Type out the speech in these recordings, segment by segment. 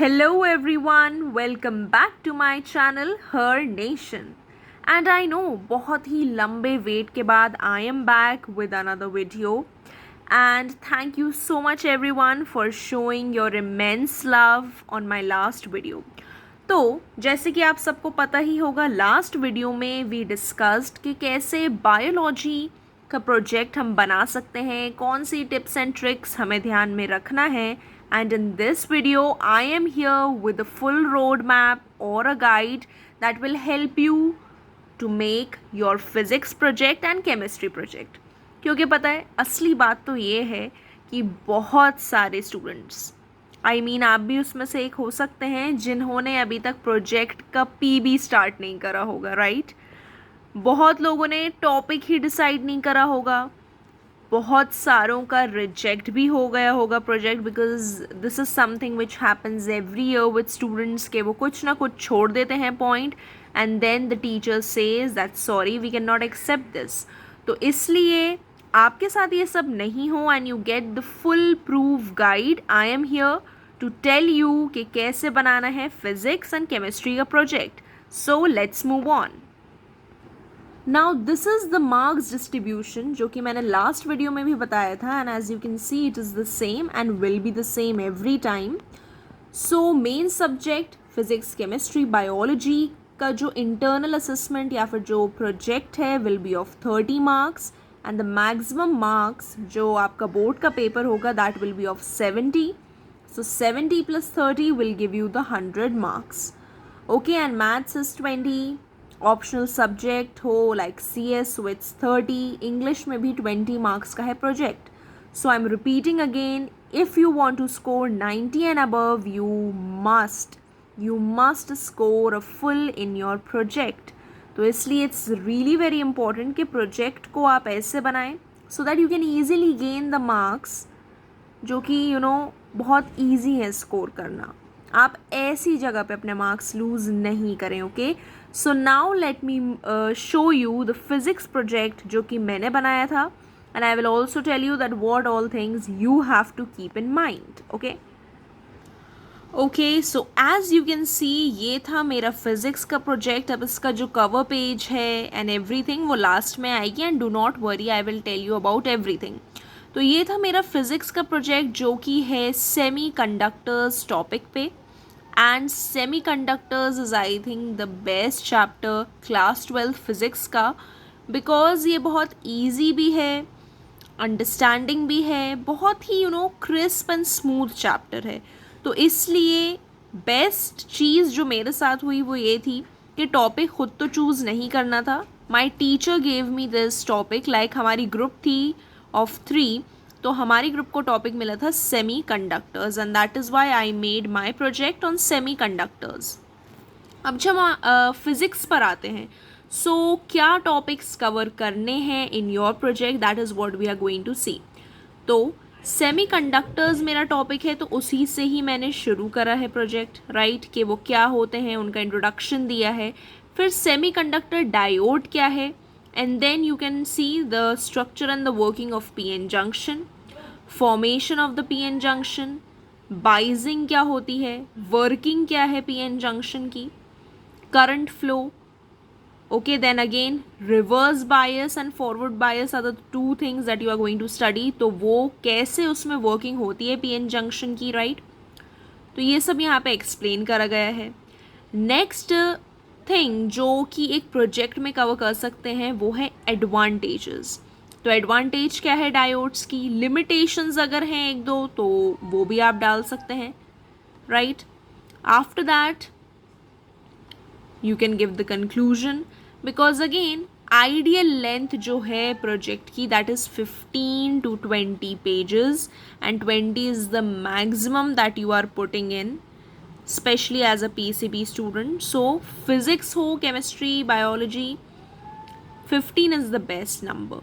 Hello everyone, welcome back to my channel Her Nation. And I know बहुत ही लंबे wait के बाद I am back with another video. And thank you so much everyone for showing your immense love on my last video. तो जैसे कि आप सबको पता ही होगा लास्ट वीडियो में वी डिस्कस्ड कि कैसे बायोलॉजी का प्रोजेक्ट हम बना सकते हैं, कौन सी टिप्स एंड ट्रिक्स हमें ध्यान में रखना है. And in this video, I am here with a full roadmap or a guide that will help you to make your physics project and chemistry project. क्योंकि पता है असली बात तो ये है कि बहुत सारे स्टूडेंट्स आप भी उसमें से एक हो सकते हैं जिन्होंने अभी तक प्रोजेक्ट का पीबी स्टार्ट नहीं करा होगा, राइट? बहुत लोगों ने टॉपिक ही डिसाइड नहीं करा होगा, बहुत सारों का रिजेक्ट भी हो गया होगा project, because this is something which happens every year with students के वो कुछ ना कुछ छोड़ देते हैं point and then the teacher says that sorry we can not accept this. तो इसलिए आपके साथ ये सब नहीं हो and you get the foolproof guide. I am here to tell you कि कैसे बनाना है फिजिक्स एंड केमिस्ट्री का project. So let's move on. Now this is the marks distribution जो कि मैंने लास्ट वीडियो में भी बताया था and as you can see it is the same and will be the same every time. So main subject physics chemistry biology का जो internal assessment या फिर जो प्रोजेक्ट है will be of 30 marks and the maximum marks जो आपका board का paper होगा that will be of 70. So 70 + 30 will give you the 100 marks. Okay, and maths is 20. Optional subject हो लाइक CS विथ 30. इंग्लिश में भी 20 marks का है project. So I am repeating again, if you want to score 90 and above you must score a full in your project. तो इसलिए it's really very important कि project को आप ऐसे बनाएं so that you can easily gain the marks जो कि बहुत ईजी है स्कोर करना. आप ऐसी जगह पे अपने मार्क्स लूज़ नहीं करें. Okay, so now let me show you the physics project जो कि मैंने बनाया था and I will also tell you that what all things you have to keep in mind. Okay, so as you can see ये था मेरा physics का project. अब इसका जो कवर पेज है एंड एवरीथिंग वो लास्ट में आएगी and do not worry, I will tell you about everything. तो ये था मेरा फिज़िक्स का प्रोजेक्ट जो कि है सेमी कंडक्टर्स टॉपिक पे. And semi conductors is I think the best chapter class 12 physics का, बिकॉज ये बहुत ईजी भी है, अंडरस्टैंडिंग भी है, बहुत ही क्रिस्प एंड स्मूथ चैप्टर है. तो इसलिए बेस्ट चीज़ जो मेरे साथ हुई वो ये थी कि टॉपिक ख़ुद तो चूज़ नहीं करना था. My teacher gave me this topic. Like हमारी ग्रुप थी ऑफ 3, तो हमारी ग्रुप को टॉपिक मिला था semi conductors and that is why I made my project on semi conductors. अब जब हम फिज़िक्स पर आते हैं, सो क्या टॉपिक्स कवर करने हैं in your project, that is what we are going to see. तो सेमी कंडक्टर्स मेरा टॉपिक है तो उसी से ही मैंने शुरू करा है प्रोजेक्ट, राइट? कि वो क्या होते हैं उनका इंट्रोडक्शन दिया है. फिर सेमी कंडक्टर डायोड क्या है and then you can see the structure and the working of PN junction, formation of the PN junction, biasing क्या होती है, वर्किंग क्या है PN जंक्शन की, current flow. Okay, then again reverse bias and forward bias are the two things that you are going to study. तो वो कैसे उसमें वर्किंग होती है PN जंक्शन की, राइट? तो ये सब यहाँ पे एक्सप्लेन करा गया है. नेक्स्ट थिंग जो कि एक प्रोजेक्ट में कवर कर सकते हैं वो है एडवांटेजेस. तो एडवांटेज क्या है डायोड्स की, लिमिटेशंस अगर हैं 1-2 तो वो भी आप डाल सकते हैं, right? After that you can give the conclusion, because again ideal length जो है project की that is 15 to 20 pages and 20 is the maximum that you are putting in, especially as a PCB student. So physics हो, chemistry, biology, 15 is the best number.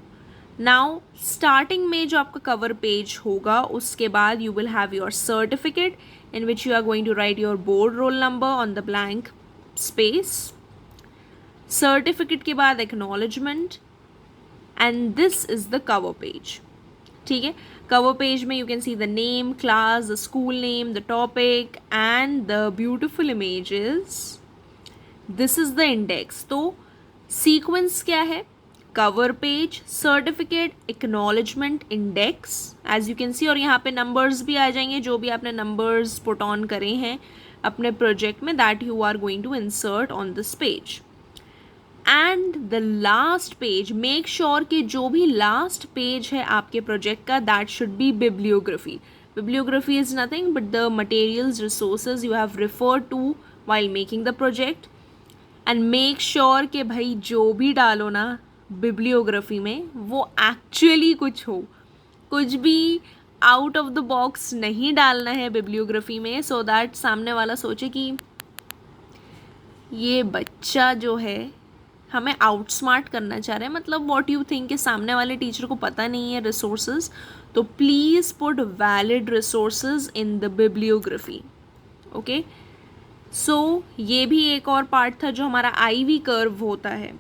Now starting में जो आपका cover page होगा उसके बाद you will have your certificate in which you are going to write your board roll number on the blank space. Certificate के बाद acknowledgement and this is the cover page. ठीक है. कवर पेज में you can see the name, class, the school name, the topic and the beautiful images. This is the index. तो sequence क्या है? Cover page, certificate, acknowledgement, index, as you can see. और यहाँ पे numbers भी आ जाएंगे, जो भी आपने नंबर्स पुट ऑन करे हैं अपने प्रोजेक्ट में, that you are going to insert on this page. And the last page, make sure कि जो भी लास्ट पेज है आपके प्रोजेक्ट का, that should be bibliography. Bibliography is nothing but the materials, resources you have refer to while making the project. And make sure कि भाई जो भी डालो ना बिब्लियोग्राफी में वो एक्चुअली कुछ हो. कुछ भी आउट ऑफ द बॉक्स नहीं डालना है बिब्लियोग्राफी में, सो दैट सामने वाला सोचे कि ये बच्चा जो है हमें आउटस्मार्ट करना चाह रहे हैं. मतलब व्हाट यू थिंक कि सामने वाले टीचर को पता नहीं है रिसोर्सेज, तो please put valid resources in the bibliography. Okay, so ये भी एक और पार्ट था जो हमारा IV कर्व होता है,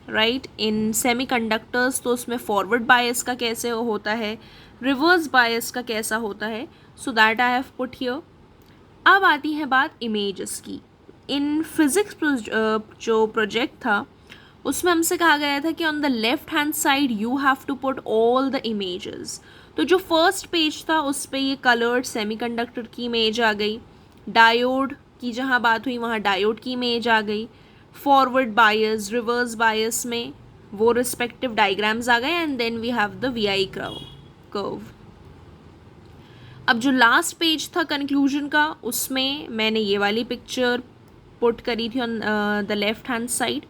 राइट. इन सेमीकंडक्टर्स तो उसमें फॉरवर्ड बायस का कैसे होता है, रिवर्स बायस का कैसा होता है, so that I have put here. अब आती है बात इमेजेस की. इन फिज़िक्स जो प्रोजेक्ट था उसमें हमसे कहा गया था कि on the left hand side you have to put all the images. तो जो फर्स्ट पेज था उस पर ये कलर्ड सेमीकंडक्टर की इमेज आ गई. डायोड की जहाँ बात हुई वहाँ डायोड की इमेज आ गई. फॉरवर्ड बायस, रिवर्स बायस में वो रिस्पेक्टिव डायग्राम्स आ गए. And then we have the VI curve. अब जो लास्ट पेज था कंक्लूजन का, उसमें मैंने ये वाली पिक्चर पुट करी थी on the left hand side.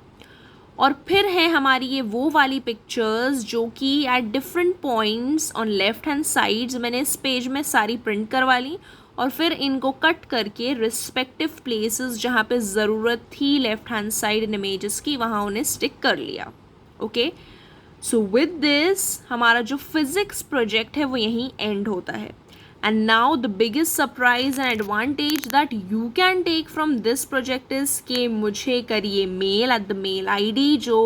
और फिर है हमारी ये वो वाली पिक्चर्स जो कि at different points on left hand sides मैंने इस पेज में सारी प्रिंट करवा ली और फिर इनको कट करके रिस्पेक्टिव प्लेसेस जहाँ पे ज़रूरत थी लेफ्ट हैंड साइड इन इमेजेस की, वहाँ उन्हें स्टिक कर लिया. ओके, सो विद दिस हमारा जो फिज़िक्स प्रोजेक्ट है वो यहीं एंड होता है. And now the biggest surprise and advantage that you can take from this project is कि मुझे करिए mail at the mail ID जो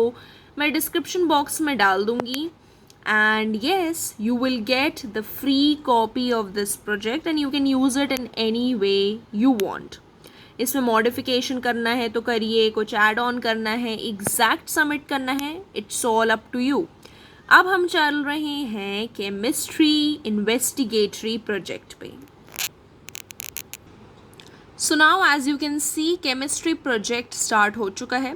मैं description box में डाल दूँगी. And yes, you will get the free copy of this project and you can use it in any way you want. इसमें modification करना है तो करिए, कुछ add on करना है, exact submit करना है, it's all up to you. अब हम चल रहे हैं केमिस्ट्री इन्वेस्टिगेटरी प्रोजेक्ट पे. So now as you can see chemistry project start हो चुका है.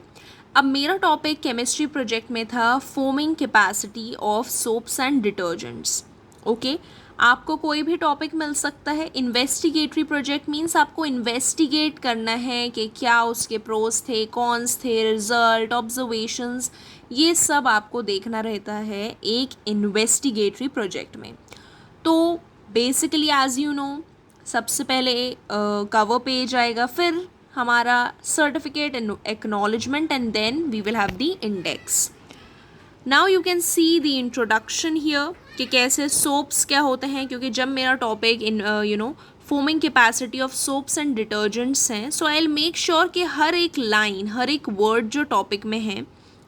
अब मेरा टॉपिक केमिस्ट्री प्रोजेक्ट में था foaming capacity of soaps and detergents. Okay, आपको कोई भी टॉपिक मिल सकता है. इन्वेस्टिगेटरी प्रोजेक्ट मीन्स आपको इन्वेस्टिगेट करना है कि क्या उसके प्रोस थे, कॉन्स थे, रिजल्ट, ऑब्जर्वेशंस, ये सब आपको देखना रहता है एक इन्वेस्टिगेटरी प्रोजेक्ट में. तो बेसिकली एज यू नो, सबसे पहले कवर पेज आएगा, फिर हमारा certificate and acknowledgement and then we will have the index. Now you can see the introduction here कि कैसे सोप्स क्या होते हैं, क्योंकि जब मेरा topic in foaming capacity of soaps and detergents हैं, so I will make sure कि हर एक लाइन, हर एक वर्ड जो टॉपिक में है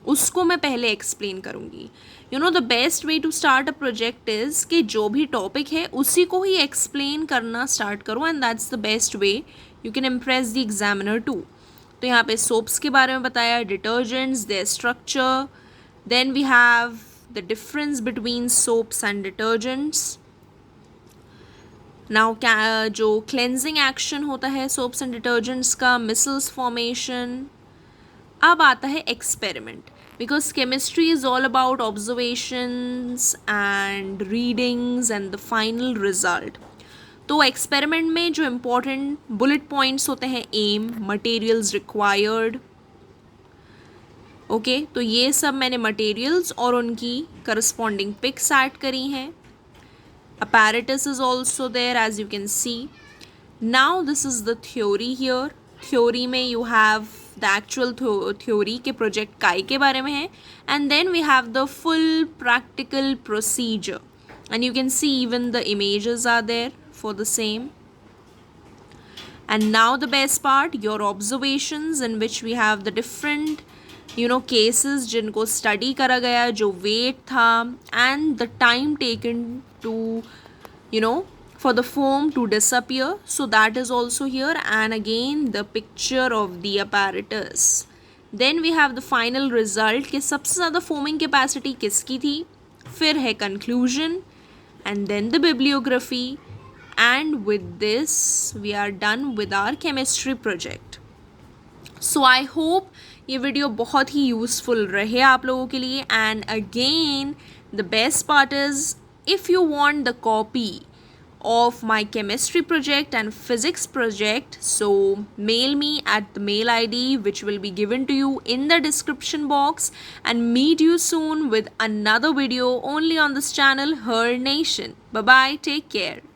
उसको मैं पहले एक्सप्लेन करूँगी. The best way to start a project is कि जो भी टॉपिक है उसी को ही एक्सप्लेन करना स्टार्ट करो and that's the best way you can impress the examiner too. तो यहाँ पे सोप्स के बारे में बताया, detergents, their structure, then we have the difference between soaps and detergents. Now जो क्लेंजिंग एक्शन होता है सोप्स एंड डिटर्जेंट्स का, मिसल्स फॉर्मेशन. अब आता है experiment, because chemistry is all about observations and readings and the final result. तो experiment में जो इम्पोर्टेंट बुलेट पॉइंट्स होते हैं, एम, मटेरियल्स रिक्वायर्ड. ओके, तो ये सब मैंने मटेरियल्स और उनकी करस्पॉन्डिंग पिक्स ऐड करी हैं. apparatus is also there as you can see. Now this is the theory here. Theory में you have the actual theory के project काय के बारे में है, and then we have the full practical procedure, and you can see even the images are there for the same. And now the best part, your observations, in which we have the different cases जिनको study करा गया, जो weight था and the time taken to for the foam to disappear. So that is also here, and again the picture of the apparatus. Then we have the final result कि सबसे ज़्यादा foaming capacity किसकी थी, फिर है conclusion and then the bibliography, and with this we are done with our chemistry project. So I hope ये video बहुत ही useful रहे आप लोगों के लिए. And again the best part is, if you want the copy of my chemistry project and physics project, so mail me at the mail ID which will be given to you in the description box, and meet you soon with another video only on this channel, Her Nation. Bye bye, take care.